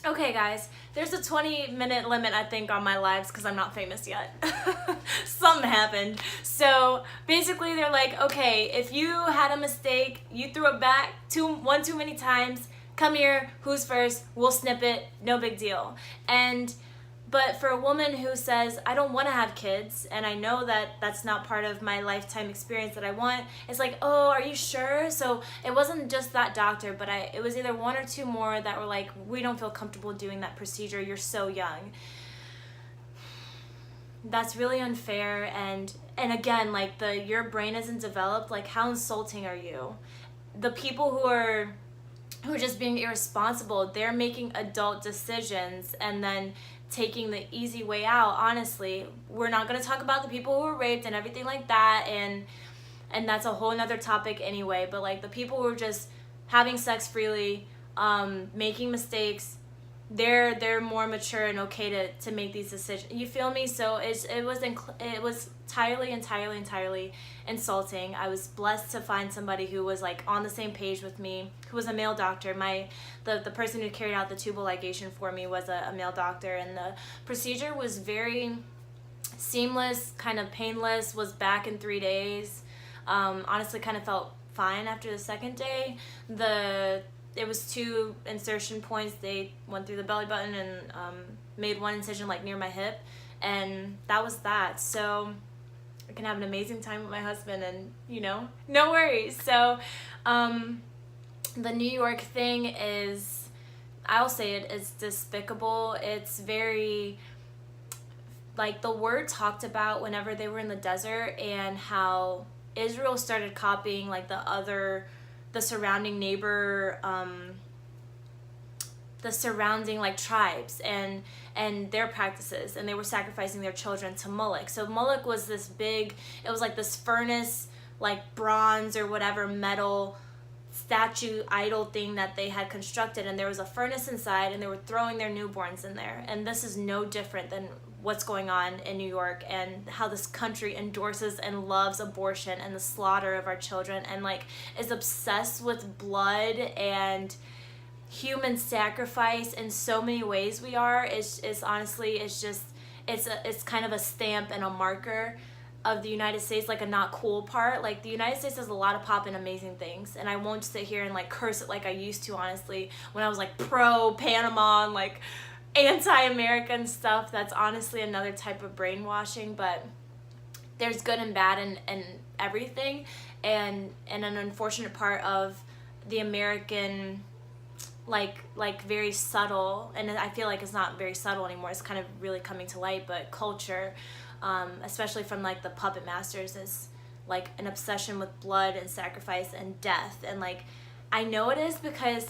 Okay guys, there's a 20-minute limit I think on my lives because I'm not famous yet. Something happened. So basically they're like, okay, if you had a mistake, you threw it back one too many times, come here, who's first, we'll snip it, no big deal. But for a woman who says, I don't want to have kids, and I know that that's not part of my lifetime experience that I want, it's like, oh, are you sure? So it wasn't just that doctor, but it was either one or two more that were like, we don't feel comfortable doing that procedure, you're so young. That's really unfair, and again, like, your brain isn't developed, like, how insulting are you? The people who are just being irresponsible, they're making adult decisions and then taking the easy way out. Honestly, we're not going to talk about the people who were raped and everything like that, and that's a whole nother topic anyway, but like the people who are just having sex freely, making mistakes, they're more mature and okay to make these decisions. You feel me? So it was entirely insulting. I was blessed to find somebody who was like on the same page with me, who was a male doctor. The person who carried out the tubal ligation for me was a male doctor, and the procedure was very seamless, kind of painless, was back in 3 days. Honestly, kind of felt fine after the second day. It was 2 insertion points. They went through the belly button and made one incision like near my hip, and that was that. So I can have an amazing time with my husband, and no worries. So the New York thing is, I'll say it's despicable. It's very, like, the word talked about whenever they were in the desert, and how Israel started copying like the surrounding neighbor, the surrounding like tribes and their practices, and they were sacrificing their children to Moloch. So Moloch was this big, it was like this furnace, like bronze or whatever metal statue idol thing that they had constructed, and there was a furnace inside, and they were throwing their newborns in there. And this is no different than what's going on in New York, and how this country endorses and loves abortion and the slaughter of our children, and like is obsessed with blood and human sacrifice in so many ways. We are. It's honestly, it's kind of a stamp and a marker of the United States, like a not cool part. Like, the United States does a lot of pop and amazing things, and I won't sit here and like curse it like I used to, honestly, when I was like pro Panama and like anti-American stuff. That's honestly another type of brainwashing, but there's good and bad in everything, and an unfortunate part of the American, like very subtle, and I feel like it's not very subtle anymore, it's kind of really coming to light, but culture, especially from like the puppet masters, is like an obsession with blood and sacrifice and death. And like, I know it is because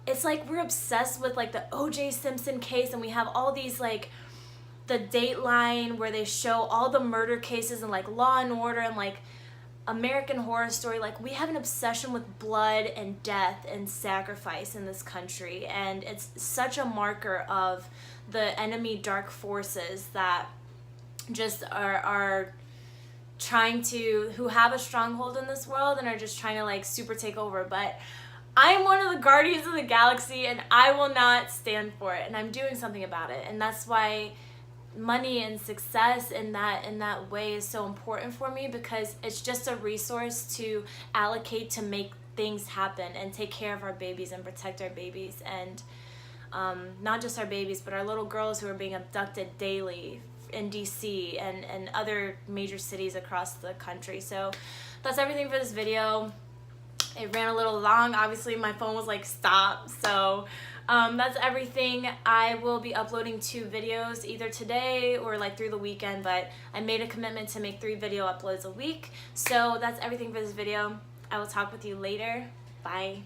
it's like we're obsessed with like the O.J. Simpson case, and we have all these like the Dateline where they show all the murder cases, and like Law and Order, and like American Horror Story. Like, we have an obsession with blood and death and sacrifice in this country, and it's such a marker of the enemy dark forces that just are trying to, who have a stronghold in this world and are just trying to like super take over. But I'm one of the guardians of the galaxy, and I will not stand for it, and I'm doing something about it. And that's why money and success in that way is so important for me, because it's just a resource to allocate to make things happen and take care of our babies and protect our babies, and not just our babies, but our little girls who are being abducted daily in DC and other major cities across the country. So that's everything for this video. It ran a little long. Obviously, my phone was like, stop. So that's everything. I will be uploading 2 videos either today or like through the weekend, but I made a commitment to make 3 video uploads a week. So that's everything for this video. I will talk with you later. Bye.